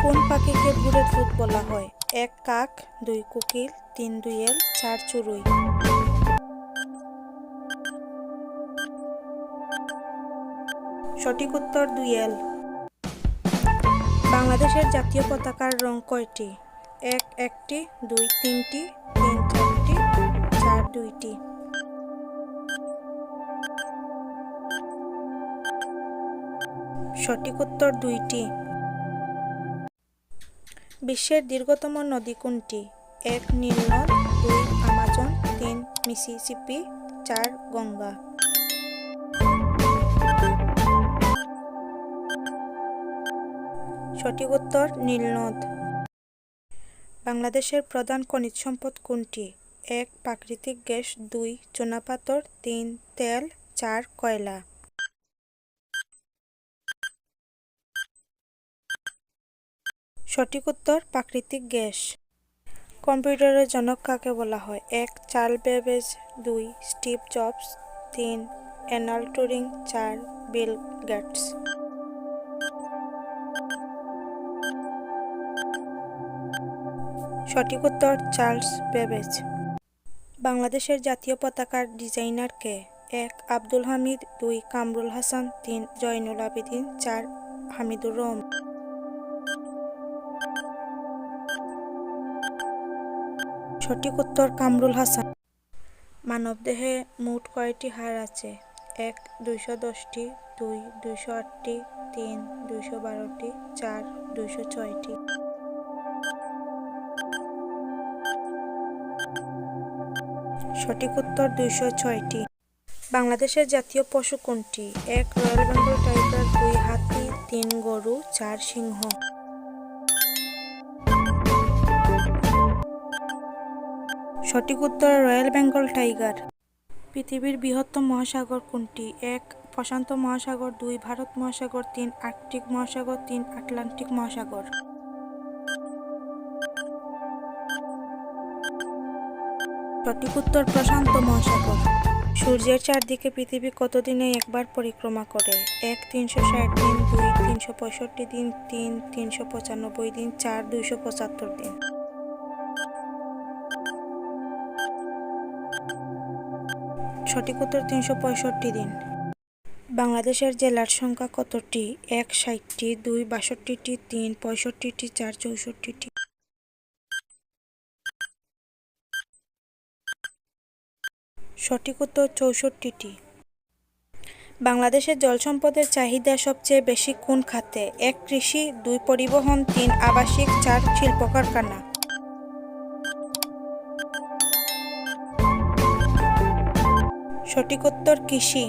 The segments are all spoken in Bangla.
কোন পাখিকে ভোরের দূত বলা হয়? ১ কাক, ২ কোকিল, ৩ দোয়েল, ৪ চড়ুই। সঠিক উত্তর দোয়েল। বাংলাদেশের জাতীয় পতাকার রং কয়টি? ১ একটি, ২ তিনটি, ৩ চারটি, ৪ দুইটি। সঠিক উত্তর দুইটি। বিশ্বের দীর্ঘতম নদী কোনটি? ১ নীলনদ, ২ আমাজন, ৩ মিসিসিপি, ৪ গঙ্গা। সঠিক উত্তর নীলনদ। বাংলাদেশের প্রধান খনিজ সম্পদ কোনটি? ১ প্রাকৃতিক গ্যাস, ২ চুনাপাথর, ৩ তেল, ৪ কয়লা। সঠিক উত্তর প্রাকৃতিক গ্যাস। কম্পিউটারের জনক কাকে বলা হয়? ১ Charles Babbage, ২ Steve Jobs, ৩ Alan Turing, ৪ Bill Gates. সঠিক উত্তর চার্লস বেবেজ। বাংলাদেশের জাতীয় পতাকার ডিজাইনার কে? ১ আব্দুল হামিদ, ২ কামরুল হাসান, ৩ জয়নুল আবেদিন, ৪ হামিদুর রহমান। সঠিক উত্তর কামরুল হাসান। মানবদেহে মোট কয়টি হাড় আছে? ১ ২১০টি, ২ ২০৮টি, ৩ ২১২টি, ৪ ২০৬টি। সঠিক উত্তর ২০৬টি। বাংলাদেশের জাতীয় পশু কোনটি? ১ রয়্যাল বেঙ্গল টাইগার, ২ হাতি, ৩ গরু, ৪ সিংহ। সঠিক উত্তর রয়্যাল বেঙ্গল টাইগার। পৃথিবীর বৃহত্তম মহাসাগর কোনটি? ১ প্রশান্ত মহাসাগর, ২ ভারত মহাসাগর, ৩ আর্কটিক মহাসাগর, ৩ আটলান্টিক মহাসাগর। সঠিক উত্তর প্রশান্ত মহাসাগর। সূর্যের চারদিকে পৃথিবী কত দিনে একবার পরিক্রমা করে? ১ ৩৬০ দিন, ২ ৩৬৫ দিন, ৩ ৩৯৫ দিন, ৪ ২৭৫ দিন। সঠিক উত্তর ৩৬৫ দিন। বাংলাদেশের জেলার সংখ্যা কতটি? ১ ৬০টি, ২ ৬২টি, ৩ ৬৫টি, ৪ ৬৪টি। সঠিক উত্তর ৬৪টি। বাংলাদেশের জল সম্পদের চাহিদা সবচেয়ে বেশি কোন খাতে? ১ কৃষি, ২ পরিবহন, ৩ আবাসিক, ৪ শিল্প কারখানা। সঠিক উত্তর কৃষি।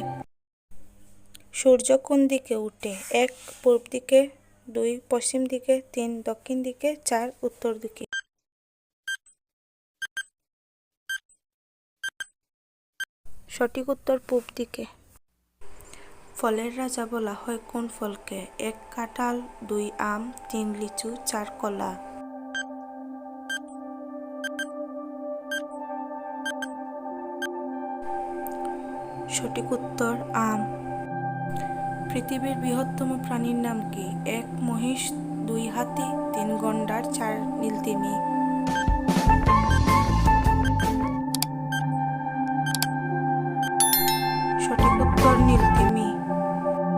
সূর্য কোন দিকে ওঠে? ১ পূর্ব দিকে, ২ পশ্চিম দিকে, ৩ দক্ষিণ দিকে, ৪ উত্তর দিকে। সঠিক উত্তর পূব দিকে। ফলের রাজা বলা হয় কোন ফলকে? ১ কাঁঠাল, ২ আম, ৩ লিচু, ৪ কলা। সঠিক উত্তর আম। পৃথিবীর বৃহত্তম প্রাণীর নাম কি? ১ মহিষ, ২ হাতি, ৩ গন্ডার, ৪ নীলতিমি।